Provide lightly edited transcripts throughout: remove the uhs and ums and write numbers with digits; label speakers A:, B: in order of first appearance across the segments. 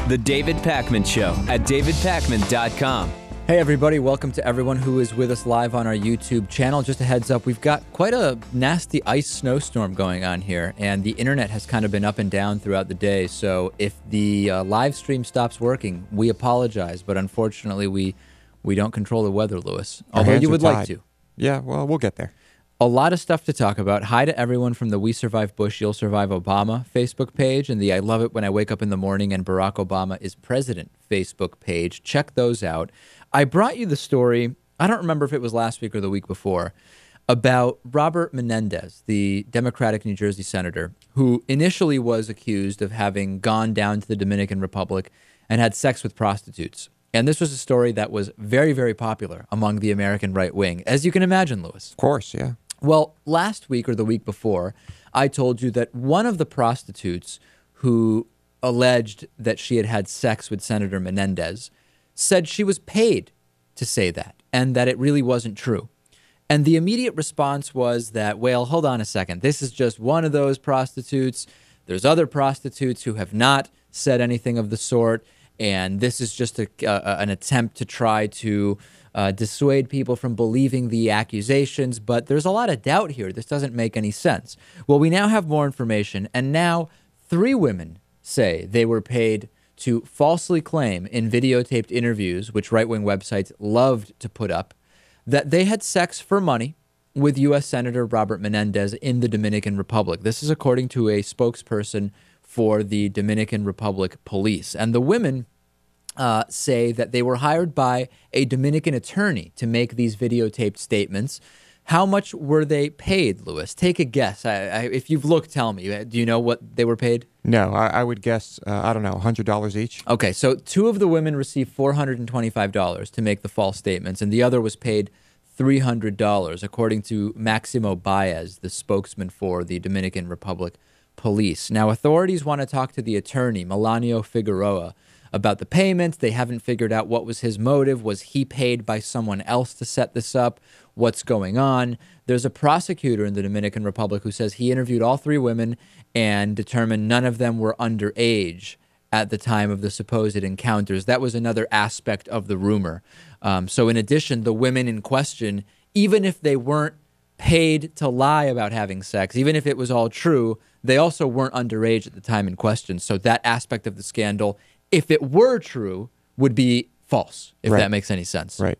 A: The David Pakman Show at davidpakman.com.
B: Hey everybody, welcome to everyone who is with us live on our YouTube channel. Just a heads up, we've got quite a nasty ice snowstorm going on here, and the internet has kind of been up and down throughout the day. So if the live stream stops working, we apologize, but unfortunately we don't control the weather, Lewis. Although you would like to.
C: Yeah, well, we'll get there.
B: A lot of stuff to talk about. Hi to everyone from the We Survive Bush, You'll Survive Obama Facebook page and the I Love It When I Wake Up in the Morning and Barack Obama is President Facebook page. Check those out. I brought you the story, I don't remember if it was last week or the week before, about Robert Menendez, the Democratic New Jersey senator, who initially was accused of having gone down to the Dominican Republic and had sex with prostitutes. And this was a story that was very, very popular among the American right wing, as you can imagine, Lewis.
C: Of course, yeah.
B: Well, last week or the week before, I told you that one of the prostitutes who alleged that she had had sex with Senator Menendez said she was paid to say that and that it really wasn't true. And the immediate response was that, well, hold on a second. This is just one of those prostitutes. There's other prostitutes who have not said anything of the sort. And this is just an attempt to try to dissuade people from believing the accusations. But there's a lot of doubt here. This doesn't make any sense. Well, we now have more information. And now 3 women say they were paid to falsely claim in videotaped interviews, which right-wing websites loved to put up, that they had sex for money with U.S. Senator Robert Menendez in the Dominican Republic. This is according to a spokesperson for the Dominican Republic Police. And the women say that they were hired by a Dominican attorney to make these videotaped statements. How much were they paid, Lewis? Take a guess. If you've looked, tell me. Do you know what they were paid?
C: No, I would guess, I don't know, $100 each.
B: Okay, so 2 of the women received $425 to make the false statements, and the other was paid $300, according to Maximo Baez, the spokesman for the Dominican Republic Police. Now, authorities want to talk to the attorney, Melanio Figueroa, about the payments. They haven't figured out what was his motive. Was he paid by someone else to set this up? What's going on? There's a prosecutor in the Dominican Republic who says he interviewed all 3 women and determined none of them were underage at the time of the supposed encounters. That was another aspect of the rumor. So in addition, the women in question, even if they weren't paid to lie about having sex, even if it was all true, they also weren't underage at the time in question. So that aspect of the scandal, if it were true, would be false, if that makes any sense.
C: Right.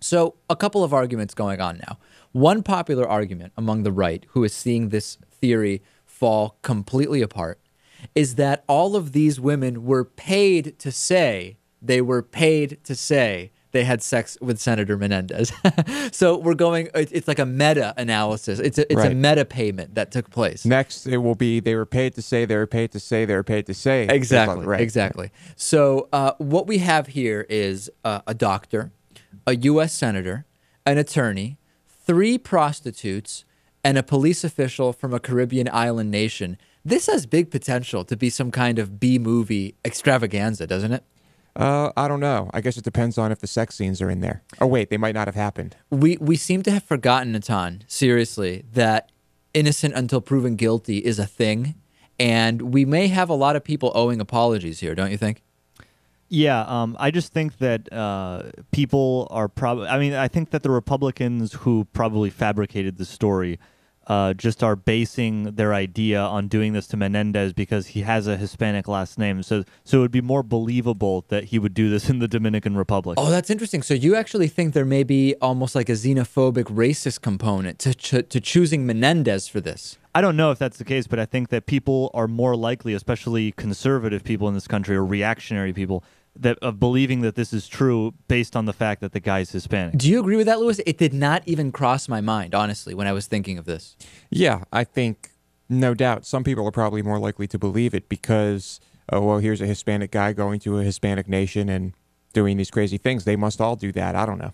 B: So a couple of arguments going on now. One popular argument among the right, who is seeing this theory fall completely apart, is that all of these women were paid to say they had sex with Senator Menendez. So we're going, it's like a meta-analysis. It's a meta-payment that took place.
C: Next, it will be they were paid to say, they were paid to say, they were paid to say.
B: Exactly, exactly. So what we have here is a doctor, a U.S. senator, an attorney, 3 prostitutes, and a police official from a Caribbean island nation. This has big potential to be some kind of B-movie extravaganza, doesn't it?
C: I don't know. I guess it depends on if the sex scenes are in there. Oh, wait, they might not have happened.
B: We seem to have forgotten, Natan, seriously, that innocent until proven guilty is a thing, and we may have a lot of people owing apologies here, don't you think?
D: Yeah, I just think that people are probably... I mean, I think that the Republicans who probably fabricated the story just are basing their idea on doing this to Menendez because he has a Hispanic last name. So it would be more believable that he would do this in the Dominican Republic.
B: Oh, that's interesting. So you actually think there may be almost like a xenophobic racist component to choosing Menendez for this?
D: I don't know if that's the case, but I think that people are more likely, especially conservative people in this country or reactionary people, that of believing that this is true based on the fact that the guy's Hispanic.
B: Do you agree with that, Lewis? It did not even cross my mind, honestly, when I was thinking of this.
C: Yeah, I think, no doubt, some people are probably more likely to believe it because, oh, well, here's a Hispanic guy going to a Hispanic nation and doing these crazy things. They must all do that. I don't know.